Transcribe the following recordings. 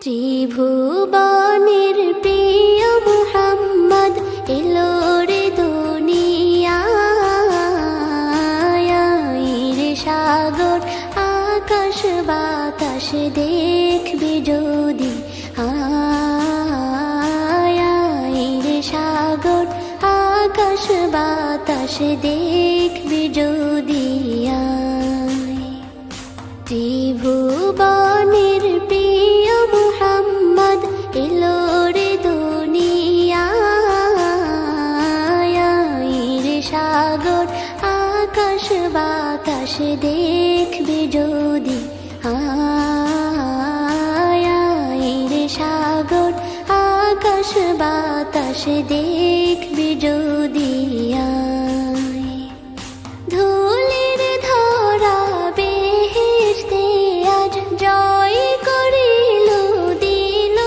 ত্রিভুবনের প্রিয় মুহাম্মদ এলো রে দুনিয়ায়, রে সাগর আকাশ বাতাস দেখবি যদি, রে সাগর আকাশ বাতাস দেখবি যদি। ত্রিভুবনের প্রিয় মুহাম্মদ এলো রে দুনিয়ায়, রে সাগর আকাশ বাতাস দেখবি যদি, রে সাগর আকাশ বাতাস দেখবি যদি। ধুলির ধরা বেহেশতে আজ জয় করিল দিল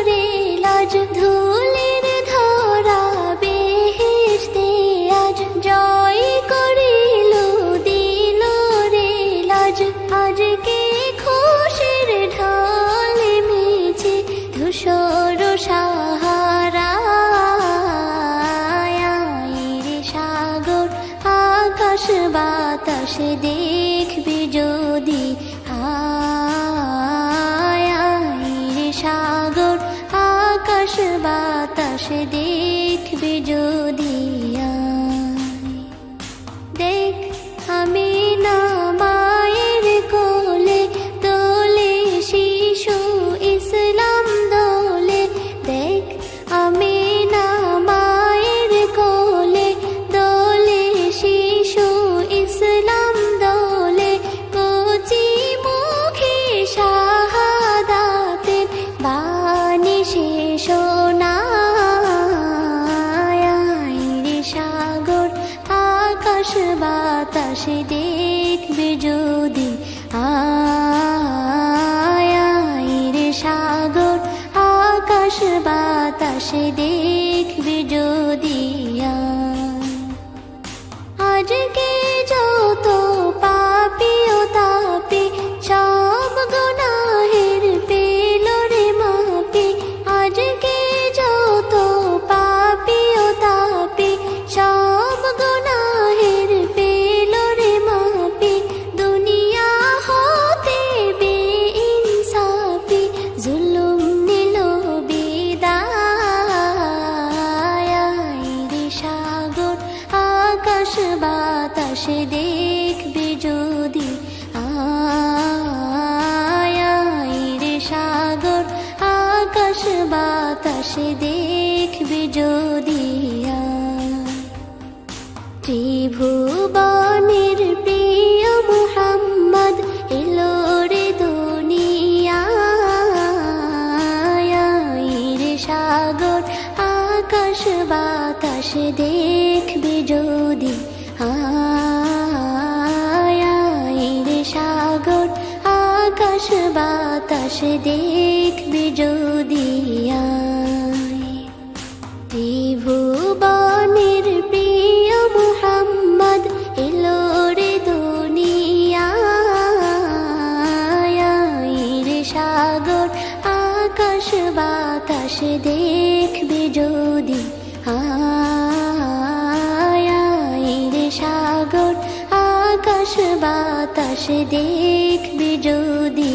রে লাজ, ধুলির ধরা বেহেশতে আজ জয় করিল দিল রে লাজ। আজকে খুশির ঢল মেছে ধূসর সাহারা, রে সাগর আকাশ বাতাস দেখবি যদি, রে সাগর আকাশ বাতাস দেখবি যদি। দেখ আমি না মায়ের কোলে দোলে শিশু ইসলাম দোলে, দেখ আমি না মায়ের কোলে দোলে শিশু ইসলাম দোলে। কচি মুখে শাহাদাতের বাণী সে শোনায়, রে সাগর আকাশ বাতাস দেখবি যদি, রে সাগর আকাশ বাতাস দেখবি যদি। আজকে যত পাপী ও তাপী সব গুনাহের পেল রে মাপি, আজকে যত পাপী ও তাপী সব গুনাহের পেল রে মাপি। দুনিয়া হতে বেইনসাফি জুলুম নিল বিদায়, রে সাগর আকাশ বাতাস দেখবি যদি, রে সাগর আকাশ বাতাস দেখবি যদি। ত্রিভুবনের প্রিয় মুহাম্মদ এলো রে দুনিয়ায়, রে সাগর আকাশ বাতাস দেখবি যদি, রে সাগর আকাশ বাতাস দেখবি যদি। ত্রিভুবনের প্রিয় মুহাম্মদ এলো রে দুনিয়ায়, রে সাগর আকাশ বাতাস দেখবি যদি, রে সাগর আকাশ বাতাস দেখবি যদি।